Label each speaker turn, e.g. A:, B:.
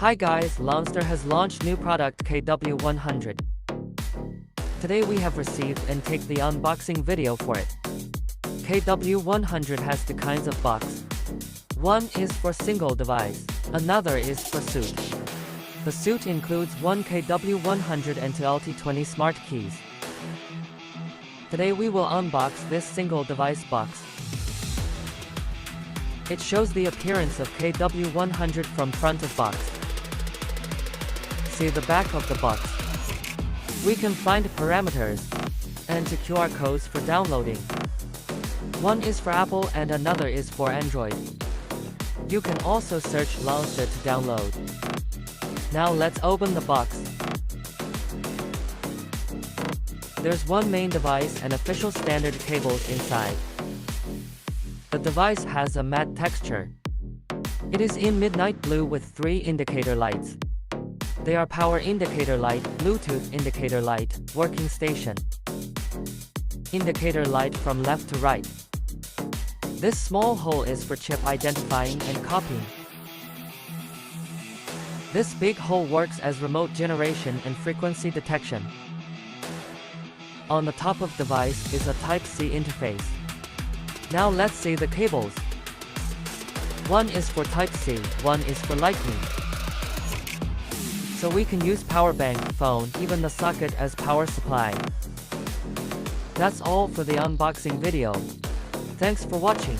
A: Hi guys, Lonsdor has launched new product KW100. Today we have received and take the unboxing video for it. KW100 has two kinds of box. One is for single device, another is for suite. The suite includes one KW100 and two LT20 smart keys. Today we will unbox this single device box. It shows the appearance of KW100 from front of box. See the back of the box. We can find parameters and two QR codes for downloading. One is for Apple and another is for Android. You can also search Lonsdor to download. Now let's open the box. There's one main device and official standard cables inside. The device has a matte texture. It is in midnight blue with 3 indicator lights. They are power indicator light, Bluetooth indicator light, working station. Indicator light from left to right. This small hole is for chip identifying and copying. This big hole works as remote generation and frequency detection. On the top of device is a Type-C interface. Now let's see the cables. One is for Type-C, one is for Lightning. So we can use power bank, phone, even the socket as power supply. That's all for the unboxing video. Thanks for watching.